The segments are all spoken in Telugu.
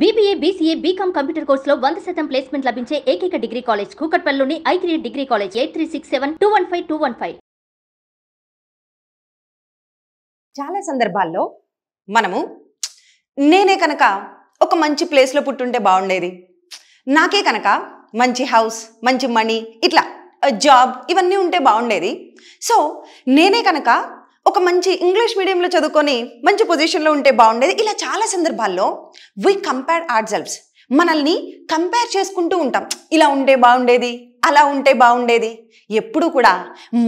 BBA, BCA, BCom కంప్యూటర్ కోర్సులో 100% ప్లేస్మెంట్ లభించే ఏకైక డిగ్రీ కాలేజ్ కూకట్పల్లిలోని I3 డిగ్రీ కాలేజ్ 8367215215. చాలా సందర్భాల్లో మనము నేనే కనుక ఒక మంచి ప్లేస్లో పుట్టుంటే బాగుండేది, నాకే కనుక మంచి హౌస్, మంచి మనీ, ఇట్లా జాబ్ ఇవన్నీ ఉంటే బాగుండేది, సో నేనే కనుక ఒక మంచి ఇంగ్లీష్ మీడియంలో చదువుకొని మంచి పొజిషన్లో ఉంటే బాగుండేది. ఇలా చాలా సందర్భాల్లో వి కంపేర్ అవర్ సెల్వ్స్, మనల్ని కంపేర్ చేసుకుంటూ ఉంటాం. ఇలా ఉంటే బాగుండేది, అలా ఉంటే బాగుండేది. ఎప్పుడు కూడా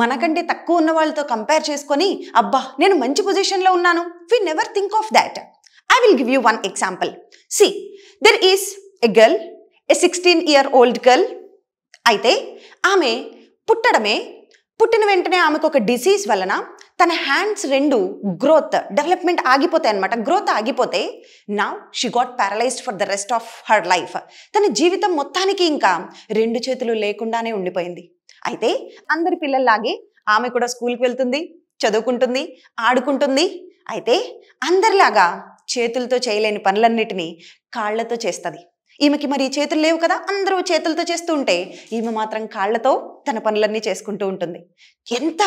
మనకంటే తక్కువ ఉన్న వాళ్ళతో కంపేర్ చేసుకొని అబ్బా నేను మంచి పొజిషన్లో ఉన్నాను, we never think of that. I will give you one example. See, there is a girl, a 16-year-old girl. అయితే ఆమె పుట్టిన వెంటనే ఆమెకు ఒక డిసీజ్ వలన తన హ్యాండ్స్ రెండు డెవలప్మెంట్ ఆగిపోతాయి అనమాట. గ్రోత్ ఆగిపోతే now she got paralysed for the rest of her life. తన జీవితం మొత్తానికి ఇంకా రెండు చేతులు లేకుండానే ఉండిపోయింది. అయితే అందరి పిల్లల్లాగే ఆమె కూడా స్కూల్కి వెళ్తుంది, చదువుకుంటుంది, ఆడుకుంటుంది. అయితే అందరిలాగా చేతులతో చేయలేని పనులన్నిటినీ కాళ్లతో చేస్తుంది. ఈమెకి మరి చేతులు లేవు కదా, అందరూ చేతులతో చేస్తూ ఉంటే ఈమె మాత్రం కాళ్లతో తన పనులన్నీ చేసుకుంటూ ఉంటుంది. ఎంత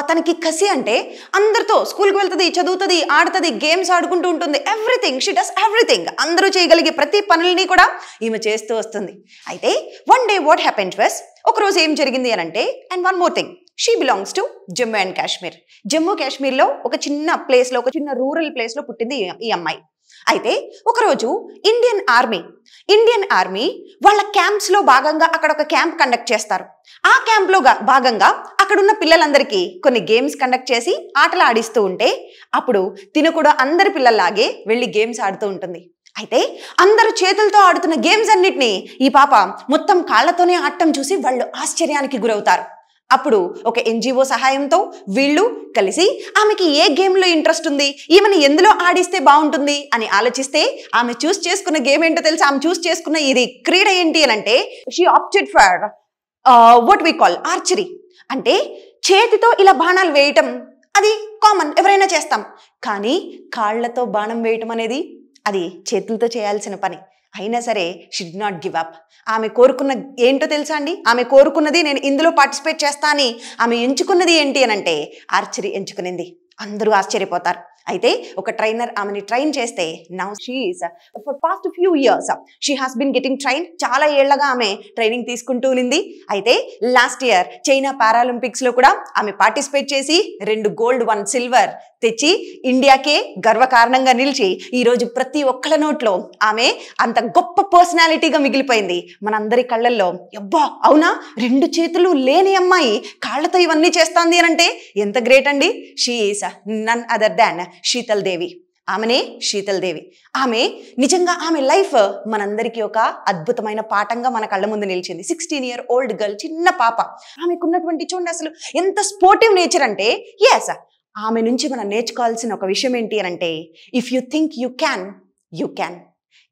తనకి కసి అంటే అందరితో స్కూల్కి వెళ్తుంది, చదువుతుంది, ఆడుతుంది, గేమ్స్ ఆడుకుంటూ ఉంటుంది. Everything, she does everything. అందరూ చేయగలిగే ప్రతి పనులని కూడా ఈమె చేస్తూ వస్తుంది. అయితే one day what happened was, ఒకరోజు ఏం జరిగింది అని అంటే, and one more thing, she belongs to Jammu and Kashmir. Jammu కాశ్మీర్లో ఒక చిన్న ప్లేస్లో, ఒక చిన్న రూరల్ ప్లేస్లో పుట్టింది ఈ అమ్మాయి. అయితే ఒకరోజు ఇండియన్ ఆర్మీ వాళ్ళ క్యాంప్స్లో భాగంగా అక్కడ ఒక క్యాంప్ కండక్ట్ చేస్తారు. ఆ క్యాంప్లో భాగంగా అక్కడున్న పిల్లలందరికీ కొన్ని గేమ్స్ కండక్ట్ చేసి ఆటలు ఆడిస్తూ ఉంటే అప్పుడు తిను కూడా అందరి పిల్లల్లాగే వెళ్ళి గేమ్స్ ఆడుతూ ఉంటుంది. అయితే అందరూ చేతులతో ఆడుతున్న గేమ్స్ అన్నిటినీ ఈ పాప మొత్తం కాళ్లతోనే ఆడటం చూసి వాళ్ళు ఆశ్చర్యానికి గురవుతారు. అప్పుడు ఒక NGO సహాయంతో వీళ్ళు కలిసి ఆమెకి ఏ గేమ్లో ఇంట్రెస్ట్ ఉంది, ఈమెను ఎందులో ఆడిస్తే బాగుంటుంది అని ఆలోచిస్తే ఆమె చూస్ చేసుకున్న గేమ్ ఏంటో తెలుసు. ఆమె చూస్ చేసుకున్న ఇది క్రీడ ఏంటి అని అంటే, she opted for what we call archery. అంటే చేతితో ఇలా బాణాలు వేయటం అది కామన్, ఎవరైనా చేస్తాం. కానీ కాళ్లతో బాణం వేయటం అనేది అది చేతులతో చేయాల్సిన పని. అయినా సరే she did not give up. ఆమె కోరుకున్న ఏంటో తెలుసా అండి? ఆమె కోరుకున్నది నేను ఇందులో పార్టిసిపేట్ చేస్తా అని ఆమె ఎంచుకున్నది ఏంటి అని అంటే ఆర్చరీ ఎంచుకునింది. అందరూ ఆశ్చర్యపోతారు. అయితే ఒక ట్రైనర్ ఆమెని ట్రైన్ చేస్తే now she is for past few years she has been getting train. చాలా ఏళ్లగా ఆమె ట్రైనింగ్ తీసుకుంటూ ఉంది. అయితే లాస్ట్ ఇయర్ చైనా పారాలింపిక్స్లో కూడా ఆమె పార్టిసిపేట్ చేసి 2 gold 1 silver తెచ్చి ఇండియాకే గర్వకారణంగా నిలిచి ఈరోజు ప్రతి ఒక్కళ్ళ నోట్లో ఆమె అంత గొప్ప పర్సనాలిటీగా మిగిలిపోయింది. మనందరి కళ్ళల్లో అబ్బా అవునా, 2 చేతులు లేని అమ్మాయి కాళ్లతో ఇవన్నీ చేస్తాంది అని అంటే ఎంత గ్రేట్ అండి. She is none other than Sheetal Devi. ఆమెనే శీతల్ దేవి. ఆమె నిజంగా ఆమె లైఫ్ మనందరికీ ఒక అద్భుతమైన పాఠంగా మన కళ్ళ ముందు నిలిచింది. 16-year-old గర్ల్, చిన్న పాప. ఆమెకున్నటువంటి చూడండి అసలు ఎంత స్పోర్టివ్ నేచర్ అంటే, ఎస్ ఆమె నుంచి మనం నేర్చుకోవాల్సిన ఒక విషయం ఏంటి అని అంటే, if you think you can, you can.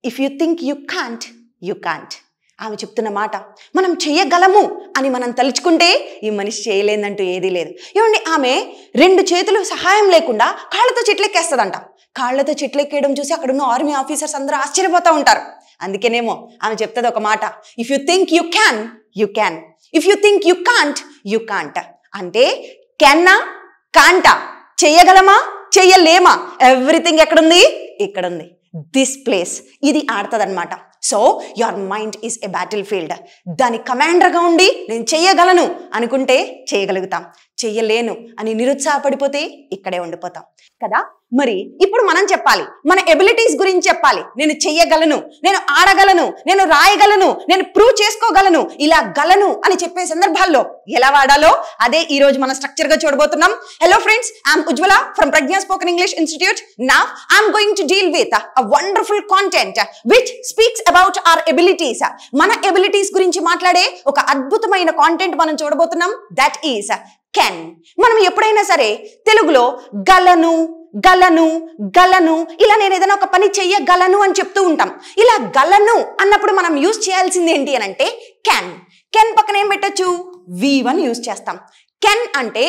If you think you can't, you can't. ఆమె చెప్తున్న మాట, మనం చేయగలము అని మనం తలుచుకుంటే ఈ మనిషి చేయలేదంటూ ఏదీ లేదు. ఏమండి, ఆమె 2 చేతులు సహాయం లేకుండా కాళ్లతో చెట్లెక్కేస్తుందంట. కాళ్లతో చెట్లెక్కేయడం చూసి అక్కడున్న ఆర్మీ ఆఫీసర్స్ అందరూ ఆశ్చర్యపోతూ ఉంటారు. అందుకేనేమో ఆమె చెప్తుంది ఒక మాట, if you think you can, you can. If you think you can't, you can't. అంటే కెన్నా, కాంటా, చెయ్యగలమా, చెయ్యలేమా, ఎవ్రీథింగ్ ఎక్కడుంది? ఇక్కడుంది. దిస్ ప్లేస్, ఇది ఆడుతుంది అనమాట. So your mind is a battle field. దాని కమాండర్గా ఉండి నేను చెయ్యగలను అనుకుంటే చేయగలుగుతాం, చెయ్యలేను అని నిరుత్సాహపడిపోతే ఇక్కడే ఉండిపోతాం కదా. మరి ఇప్పుడు మనం చెప్పాలి, మన ఎబిలిటీస్ గురించి చెప్పాలి. నేను చెయ్యగలను, నేను ఆడగలను, నేను రాయగలను, నేను ప్రూవ్ చేసుకోగలను, ఇలా గలను అని చెప్పే సందర్భాల్లో ఎలా వాడాలో అదే ఈ రోజు మనం స్ట్రక్చర్ గా చూడబోతున్నాం. Hello friends, I'm Ujwala from Pragna spoken English institute. Now I'm going to deal with a wonderful content which speaks about our abilities. మన ఎబిలిటీస్ గురించి మాట్లాడే ఒక అద్భుతమైన కాంటెంట్ మనం చూడబోతున్నాం. That is can. మనం ఎప్పుడైనా సరే తెలుగులో గలను, గలను, గలను, ఇలా నేను ఏదైనా ఒక పని చెయ్యగలను అని చెప్తూ ఉంటాం. ఇలా గలను అన్నప్పుడు మనం యూజ్ చేయాల్సింది ఏంటి అని అంటే క్యాన్. కెన్ పక్కన ఏం పెట్టచ్చు? V1 యూజ్ చేస్తాం. కెన్ అంటే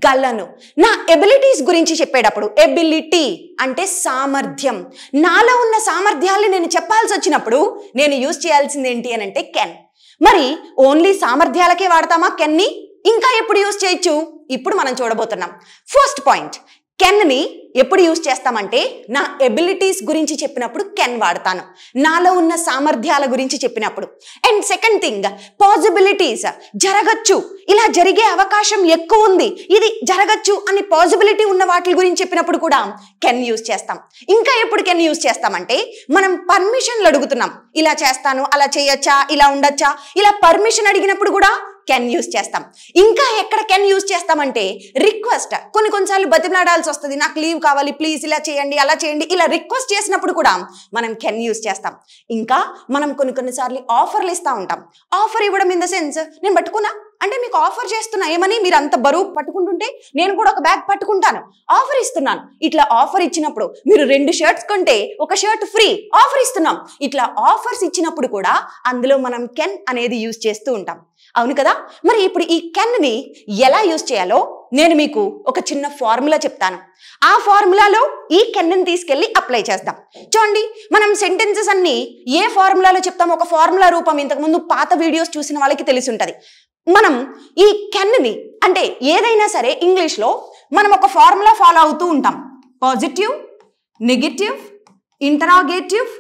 గలను. నా ఎబిలిటీస్ గురించి చెప్పేటప్పుడు ఎబిలిటీ అంటే సామర్థ్యం. నాలో ఉన్న సామర్థ్యాలు నేను చెప్పాల్సి వచ్చినప్పుడు నేను యూజ్ చేయాల్సింది ఏంటి అని అంటే కెన్. మరి ఓన్లీ సామర్థ్యాలకే వాడతామా కెన్ని? ఇంకా ఎప్పుడు యూజ్ చేయొచ్చు? ఇప్పుడు మనం చూడబోతున్నాం. ఫస్ట్ పాయింట్, కెన్ని ఎప్పుడు యూజ్ చేస్తామంటే నా ఎబిలిటీస్ గురించి చెప్పినప్పుడు కెన్ వాడతాను, నాలో ఉన్న సామర్థ్యాల గురించి చెప్పినప్పుడు. అండ్ సెకండ్ థింగ్, పాసిబిలిటీస్, జరగచ్చు, ఇలా జరిగే అవకాశం ఎక్కువ ఉంది, ఇది జరగచ్చు అని పాసిబిలిటీ ఉన్న వాటి గురించి చెప్పినప్పుడు కూడా కెన్ యూజ్ చేస్తాం. ఇంకా ఎప్పుడు కెన్ యూజ్ చేస్తామంటే మనం పర్మిషన్లు అడుగుతున్నాం, ఇలా చేస్తాను, అలా చేయొచ్చా, ఇలా ఉండొచ్చా, ఇలా పర్మిషన్ అడిగినప్పుడు కూడా కెన్ యూజ్ చేస్తాం. ఇంకా ఎక్కడ కెన్ యూజ్ చేస్తామంటే రిక్వెస్ట్, కొన్నిసార్లు బతిమలాడాల్సి వస్తుంది, నాకు లీవ్ కావాలి ప్లీజ్, ఇలా చేయండి అలా చేయండి, ఇలా రిక్వెస్ట్ చేసినప్పుడు కూడా మనం కెన్ యూజ్ చేస్తాం. ఇంకా మనం కొన్నిసార్లు ఆఫర్లు ఇస్తూ ఉంటాం. ఆఫర్ ఇవ్వడం ఇన్ ద సెన్స్, నేను పట్టుకున్నా అంటే మీకు ఆఫర్ చేస్తున్నా, ఏమని మీరు అంత బరువు పట్టుకుంటుంటే నేను కూడా ఒక బ్యాగ్ పట్టుకుంటాను, ఆఫర్ ఇస్తున్నాను. ఇట్లా ఆఫర్ ఇచ్చినప్పుడు మీరు 2 షర్ట్స్ కొంటే ఒక షర్ట్ ఫ్రీ ఆఫర్ ఇస్తున్నాం. ఇట్లా ఆఫర్స్ ఇచ్చినప్పుడు కూడా అందులో మనం కెన్ అనేది యూజ్ చేస్తూ ఉంటాం. అవును కదా? మరి ఇప్పుడు ఈ కెన్ని ఎలా యూజ్ చేయాలో నేను మీకు ఒక చిన్న ఫార్ములా చెప్తాను. ఆ ఫార్ములాలో ఈ కెన్ని తీసుకెళ్లి అప్లై చేద్దాం. చూడండి, మనం సెంటెన్సెస్ అన్ని ఏ ఫార్ములాలో చెప్తాం, ఒక ఫార్ములా రూపం ఇంతకుముందు పాత వీడియోస్ చూసిన వాళ్ళకి తెలిసి ఉంటుంది. మనం ఈ కెన్ని అంటే ఏదైనా సరే ఇంగ్లీష్లో మనం ఒక ఫార్ములా ఫాలో అవుతూ ఉంటాం. Positive, negative, interrogative,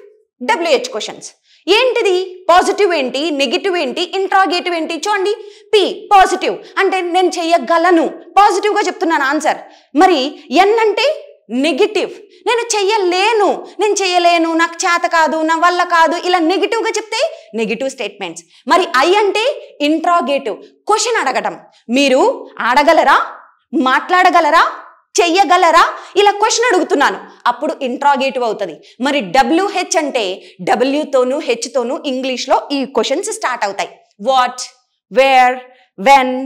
WH questions. ఏంటిది? పాజిటివ్ ఏంటి, నెగిటివ్ ఏంటి, ఇంట్రాగేటివ్ ఏంటి? చూడండి, పి పాజిటివ్ అంటే నేను చెయ్యగలను, పాజిటివ్గా చెప్తున్నాను ఆన్సర్. మరి ఎన్ అంటే నెగిటివ్, నేను చెయ్యలేను, నేను చెయ్యలేను, నాకు చేత కాదు, నా వల్ల కాదు, ఇలా నెగిటివ్గా చెప్తే నెగిటివ్ స్టేట్మెంట్స్. మరి ఐ అంటే ఇంట్రాగేటివ్, క్వశ్చన్ అడగటం, మీరు ఆడగలరా, మాట్లాడగలరా, చెయ్యగలరా, ఇలా క్వశ్చన్ అడుగుతున్నాను, అప్పుడు ఇంట్రాగేటివ్ అవుతుంది. మరి WH అంటే W తోను H తోను ఇంగ్లీష్లో ఈ క్వశ్చన్స్ స్టార్ట్ అవుతాయి. వాట్, వేర్, వెన్,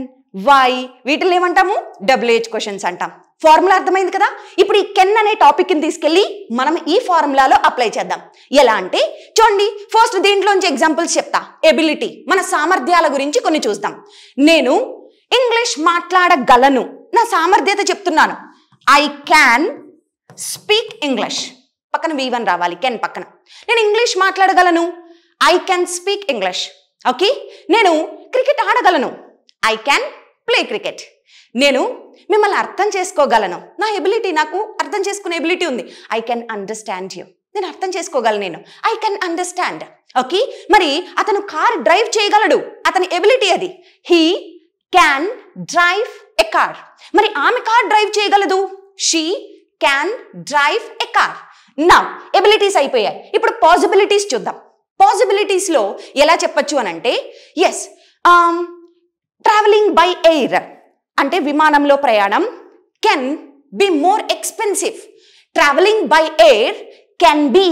వై, వీటిని ఏమంటాము? WH క్వశ్చన్స్ అంటాం. ఫార్ములా అర్థమైంది కదా? ఇప్పుడు ఈ కెన్ అనే టాపిక్ని తీసుకెళ్ళి మనం ఈ ఫార్ములాలో అప్లై చేద్దాం. ఎలా అంటే చూడండి, ఫస్ట్ దీంట్లోంచి ఎగ్జాంపుల్స్ చెప్తా. ఎబిలిటీ, మన సామర్థ్యాల గురించి కొన్ని చూద్దాం. నేను ఇంగ్లీష్ మాట్లాడగలను, నా సామర్థ్యత చెప్తున్నాను. ఐ క్యాన్ స్పీక్ ఇంగ్లీష్, పక్కన V1 రావాలి, కెన్ పక్కన. నేను ఇంగ్లీష్ మాట్లాడగలను, I can speak English. Okay, నేను క్రికెట్ ఆడగలను, ఐ క్యాన్ ప్లే క్రికెట్. నేను మిమ్మల్ని అర్థం చేసుకోగలను, నా ఎబిలిటీ, నాకు అర్థం చేసుకునే ఎబిలిటీ ఉంది. ఐ కెన్ అండర్స్టాండ్ యూ, నేను అర్థం చేసుకోగలను, నేను ఐ కెన్ అండర్స్టాండ్. ఓకే, మరి అతను కార్ డ్రైవ్ చేయగలడు, అతని ఎబిలిటీ అది. He can drive a car. మరి ఆమె కార్ డ్రైవ్ చేయగలదు, she can drive a car. నా ఎబిలిటీస్ అయిపోయాయి. ఇప్పుడు పాసిబిలిటీస్ చూద్దాం. పాసిబిలిటీస్లో ఎలా చెప్పచ్చు అని అంటే, ఎస్, ట్రావెలింగ్ బై ఎయిర్ అంటే విమానంలో ప్రయాణం can be more expensive. Travelling by air can be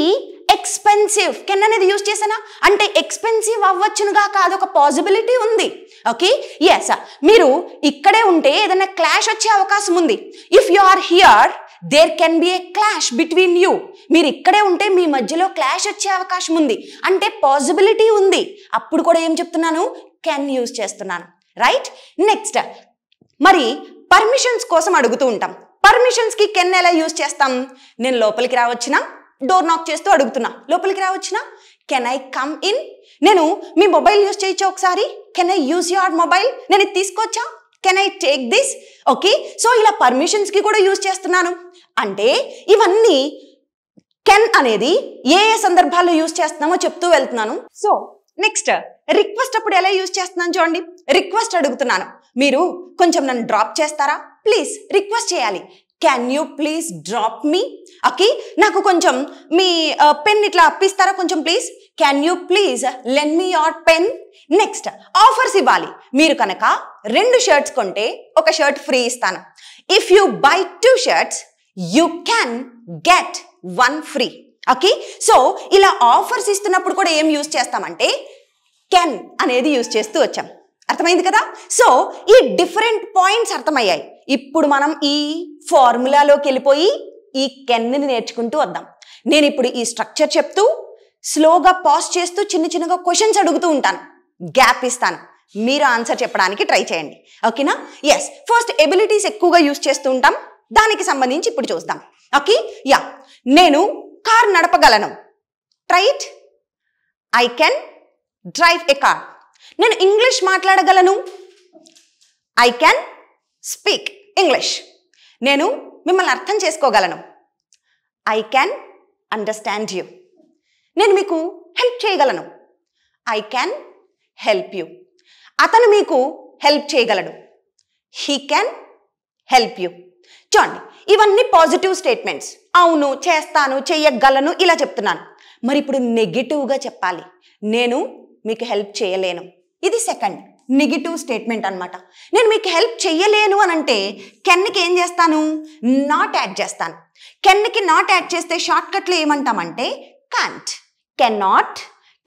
expensive. Can అనేది యూజ్ చేసానా అంటే ఎక్స్పెన్సివ్ అవ్వచ్చునుగా కాదు, ఒక పాసిబిలిటీ ఉంది. ఓకే, ఎస్, మీరు ఇక్కడే ఉంటే ఏదైనా క్లాష్ వచ్చే అవకాశం ఉంది. If you are here there can be a clash between you. మీరు ఇక్కడే ఉంటే మీ మధ్యలో క్లాష్ వచ్చే అవకాశం ఉంది అంటే పాసిబిలిటీ ఉంది. అప్పుడు కూడా ఏం చెప్తున్నాను? కెన్ యూజ్ చేస్తున్నాను. రైట్, నెక్స్ట్, మరి పర్మిషన్స్ కోసం అడుగుతూ ఉంటాం. పర్మిషన్స్కి కెన్ ఎలా యూజ్ చేస్తాం? నేను లోపలికి రావచ్చునా, డోర్ నాక్ చేస్తూ అడుగుతున్నా, లోపలికి రావచ్చునా, కెన్ ఐ కమ్ ఇన్. నేను మీ మొబైల్ యూజ్ చేయొచ్చా ఒకసారి, can I use your mobile, నేను ఇది తీసుకోవచ్చా, can I take this. Okay, so ఇలా పర్మిషన్స్కి కూడా యూజ్ చేస్తున్నాను. అంటే ఇవన్నీ కెన్ అనేది ఏ ఏ సందర్భాల్లో యూజ్ చేస్తున్నామో చెప్తూ వెళ్తున్నాను. సో నెక్స్ట్, రిక్వెస్ట్ అప్పుడు ఎలా యూజ్ చేస్తున్నాను చూడండి. రిక్వెస్ట్ అడుగుతున్నాను, మీరు కొంచెం నన్ను డ్రాప్ చేస్తారా, ప్లీజ్ రిక్వెస్ట్ చేయాలి. Can you please drop me. Okay, నాకు కొంచెం మీ పెన్ ఇట్లా అప్పిస్తారా కొంచెం please. Can you please lend me your pen. Next, offers ఇవ్వాలి. మీరు కనుక 2 షర్ట్స్ కొంటే ఒక షర్ట్ ఫ్రీ ఇస్తాను. If you by 2 shirts you can get 1 free. Okay, so ఇలా ఆఫర్స్ ఇస్తున్నప్పుడు కూడా ఏం యూజ్ చేస్తామంటే కెన్ అనేది యూజ్ చేస్తూ వచ్చాం. అర్థమైంది కదా? సో ఈ డిఫరెంట్ పాయింట్స్ అర్థమయ్యాయి. ఇప్పుడు మనం ఈ ఫార్ములాలోకి వెళ్ళిపోయి ఈ కెన్ని నేర్చుకుంటూ వద్దాం. నేను ఇప్పుడు ఈ స్ట్రక్చర్ చెప్తూ స్లోగా పాజ్ చేస్తూ చిన్న చిన్నగా క్వశ్చన్స్ అడుగుతూ ఉంటాను, గ్యాప్ ఇస్తాను. మీరు ఆన్సర్ చెప్పడానికి ట్రై చేయండి. ఓకేనా? ఎస్, ఫస్ట్ ఎబిలిటీస్ ఎక్కువగా యూజ్ చేస్తూ ఉంటాం, దానికి సంబంధించి ఇప్పుడు చూద్దాం. ఓకే, యా, నేను కార్ నడపగలను. Try it. I can drive a car. నేను ఇంగ్లీష్ మాట్లాడగలను. I can speak English. నేను మిమ్మల్ని అర్థం చేసుకోగలను. I can understand you. నేను మీకు హెల్ప్ చేయగలను. I can help you. అతను మీకు హెల్ప్ చేయగలడు. He can help you. చూడండి, ఇవన్నీ పాజిటివ్ స్టేట్మెంట్స్. అవును, చేస్తాను, చెయ్యగలను, ఇలా చెప్తున్నాను. మరి ఇప్పుడు నెగిటివ్గా చెప్పాలి. నేను మీకు హెల్ప్ చేయలేను. ఇది సెకండ్ నెగిటివ్ స్టేట్మెంట్ అనమాట. నేను మీకు హెల్ప్ చెయ్యలేను అని అంటే కెన్కి ఏం చేస్తాను? నాట్ యాడ్ చేస్తాను. కెన్కి నాట్ యాడ్ చేస్తే షార్ట్కట్లో ఏమంటామంటే కాంట్.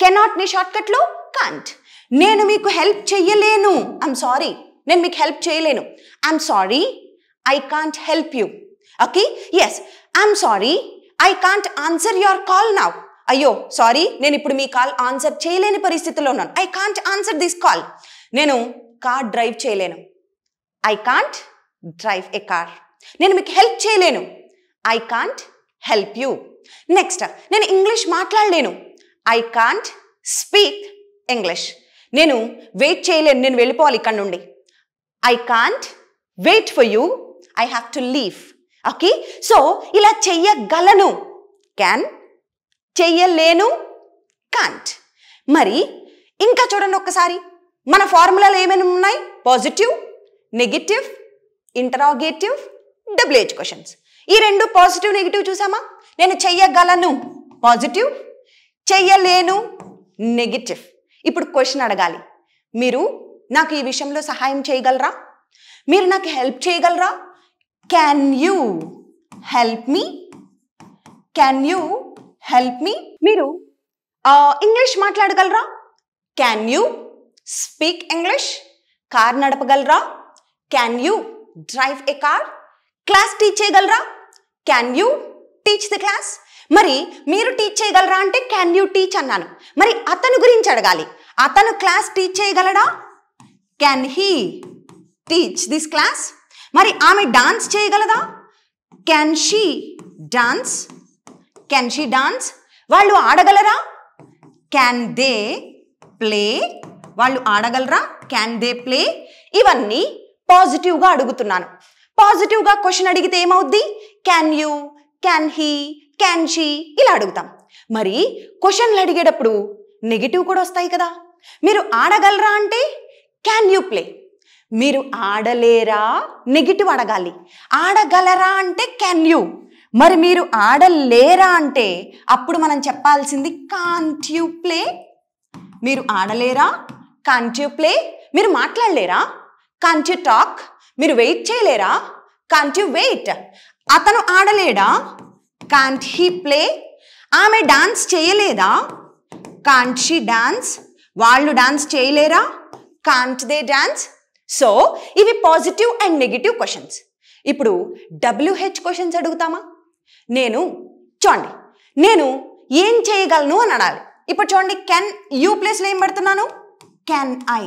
కెనాట్ని షార్ట్కట్లో కాంట్. నేను మీకు హెల్ప్ చెయ్యలేను. ఐఎమ్ సారీ, నేను మీకు హెల్ప్ చేయలేను. I'm sorry, I can't help you. Okay, yes, I'm sorry, I can't answer your call now. అయ్యో సారీ, నేను ఇప్పుడు మీ కాల్ ఆన్సర్ చేయలేని పరిస్థితిలో ఉన్నాను. I can't answer this call. నేను కార్ డ్రైవ్ చేయలేను. I can't drive a car. నేను మీకు హెల్ప్ చేయలేను. I can't help you. Next, నేను ఇంగ్లీష్ మాట్లాడలేను. I can't speak English. నేను వెయిట్ చేయలేను, నేను వెళ్ళిపోవాలి ఇక్కడ నుండి. I can't wait for you, I have to leave. Okay, so ఇలా చెయ్యగలను క్యాన్, చెయ్యలేను కాంట్. మరి ఇంకా చూడండి ఒక్కసారి, మన ఫార్ములాలో ఏమైనా ఉన్నాయి? Positive, negative, interrogative, WH questions. ఈ రెండు పాజిటివ్ నెగిటివ్ చూసామా? నేను చెయ్యగలను పాజిటివ్, చెయ్యలేను నెగిటివ్. ఇప్పుడు క్వశ్చన్ అడగాలి, మీరు నాకు ఈ విషయంలో సహాయం చేయగలరా? మీరు నాకు హెల్ప్ చేయగలరా? Can you help me? Can you help me? మీరు ఇంగ్లీష్ మాట్లాడగలరా? Can you speak English? Car నడపగలరా? Can you drive a car? Class teach చేయగలరా? Can you teach the class? మరి మీరు టీచ్ చేయగలరా అంటే క్యాన్ యూ టీచ్ అన్నాను. మరి అతను గురించి అడగాలి, అతను క్లాస్ టీచ్ చేయగలడా? Can he teach this class? మరి ఆమె డాన్స్ చేయగలదా? Can she dance? Can she dance? వాళ్ళు ఆడగలరా? Can they play? వాళ్ళు ఆడగలరా? Can they play? ఇవన్నీ పాజిటివ్గా అడుగుతున్నాను. పాజిటివ్గా క్వశ్చన్ అడిగితే ఏమవుద్ది? Can you, can he, can she, ఇలా అడుగుతాం. మరి క్వశ్చన్లు అడిగేటప్పుడు నెగిటివ్ కూడా వస్తాయి కదా. మీరు ఆడగలరా అంటే క్యాన్ యూ ప్లే. మీరు ఆడలేరా? నెగిటివ్ అడగాలి. ఆడగలరా అంటే క్యాన్ యూ. మరి మీరు ఆడలేరా అంటే అప్పుడు మనం చెప్పాల్సింది కాంట్ యూ ప్లే. మీరు ఆడలేరా? Can't you play. మీరు మాట్లాడలేరా? Can't you talk. మీరు వెయిట్ చేయలేరా? Can't you wait. అతను ఆడలేడా? Can't he play. ఆమె డాన్స్ చేయలేదా? Can't she dance. వాళ్ళు డాన్స్ చేయలేరా? Can't they dance. సో ఇవి పాజిటివ్ అండ్ నెగిటివ్ క్వశ్చన్స్. ఇప్పుడు డబ్ల్యూహెచ్ క్వశ్చన్స్ అడుగుతామా? చూడండి, నేను ఏం చేయగలను అని అనాలి. ఇప్పుడు చూడండి, కెన్ యూ ప్లేస్లో ఏం పెడుతున్నాను? Can I.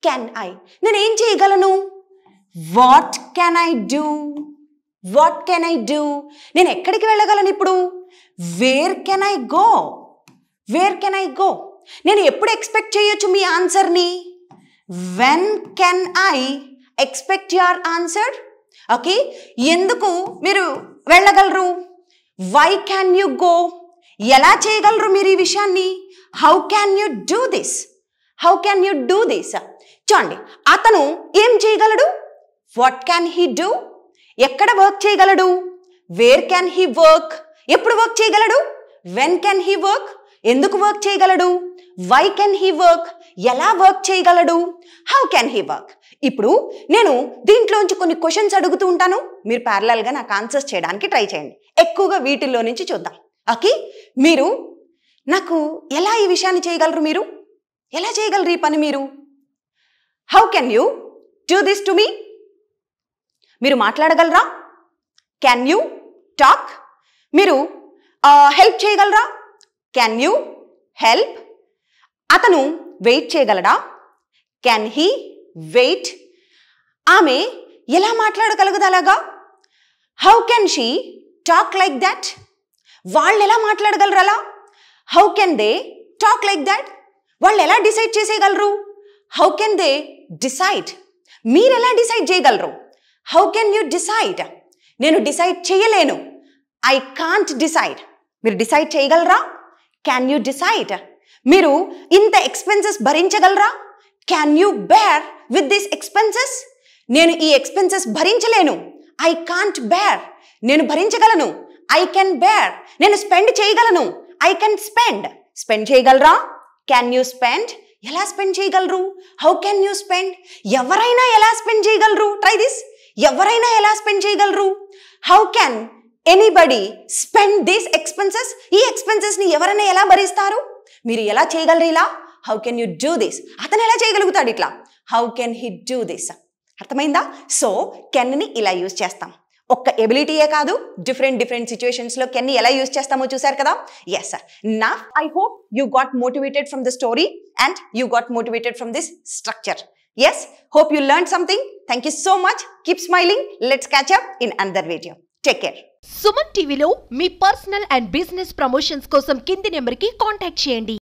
కెన్ ఐ, నేను ఏం చేయగలను? What can I do? What can I do? నేను ఎక్కడికి వెళ్ళగలను ఇప్పుడు? Where can I go? Where can I go? నేను ఎప్పుడు ఎక్స్పెక్ట్ చేయొచ్చు మీ ఆన్సర్ని? When can I expect your answer? Okay, ఎందుకు మీరు వెళ్ళగలరు? Why can you go? ఎలా చేయగలరు మీరు ఈ విషయాన్ని? How can you do this? How can you do this? చూడండి, అతను ఏం చేయగలడు? What can he do? ఎక్కడ వర్క్ చేయగలడు? Wear can he work? ఎప్పుడు వర్క్ చేయగలడు? When can he work? ఎందుకు వర్క్ చేయగలడు? Why can he work? ఎలా వర్క్ చేయగలడు? How can he work? ఇప్పుడు నేను దీంట్లోంచి కొన్ని క్వశ్చన్స్ అడుగుతూ ఉంటాను, మీరు ప్యారలల్గా నాకు ఆన్సర్స్ చేయడానికి ట్రై చేయండి. ఎక్కువగా వీటిల్లో నుంచి చూద్దాం. ఓకే, మీరు నాకు ఎలా ఈ విషయాన్ని చేయగలరు? మీరు ఎలా చేయగలరు ఈ పని? మీరు how can you do this to me? మీరు మాట్లాడగలరా? Can you talk? మీరు హెల్ప్ చేయగలరా? Can you help? అతను వెయిట్ చేయగలడా? Can he wait? ఆమె ఎలా మాట్లాడగలగదు అలాగా? How can she talk like that? వాళ్ళు ఎలా మాట్లాడగలరు అలా? How can they talk like that? వాళ్ళు ఎలా డిసైడ్ చేసేయగలరు? How can they decide? మీరు ఎలా డిసైడ్ చేయగలరు? How can you decide? నేను డిసైడ్ చేయలేను. I can't decide. మీరు డిసైడ్ చేయగలరా? Can you decide? మీరు ఇంత ఎక్స్పెన్సెస్ భరించగలరా? Can you bear with this expenses? నేను ఈ ఎక్స్పెన్సెస్ భరించలేను. I can't bear. నేను భరించగలను. I can bear. నేను స్పెండ్ చేయగలను. I can spend. స్పెండ్ చేయగలరా? Can you spend? ఎలా స్పెండ్ చేయగలరు? How can you spend? ఎవరైనా ఎలా స్పెండ్ చేయగలరు? Try this. ఎవరైనా ఎలా స్పెండ్ చేయగలరు? How can anybody spend these expenses? ఈ ఎక్స్పెన్సెస్ ని ఎవరైనా ఎలా భరిస్తారు? మీరు ఎలా చేయగలరు ఇలా? How can you do this? అతను ఎలా చేయగలుగుతాడు ఇట్లా? How can he do this? అర్థమైందా? సో కెన్ని ఇలా యూజ్ చేస్తాం. ఒక్క ఎబిలిటీయే కాదు, డిఫరెంట్ సిచ్యువేషన్స్లో కెన్ని ఎలా యూజ్ చేస్తామో చూసారు కదా. Yes sir. నా I hope you got motivated from the story and you got motivated from this structure. Yes, hope you learned something. Thank you so much. Keep smiling. Let's catch up in another video. Take care. Suman టీవీలో మీ పర్సనల్ అండ్ బిజినెస్ ప్రమోషన్స్ కోసం కింది నెంబర్కి కాంటాక్ట్ చేయండి.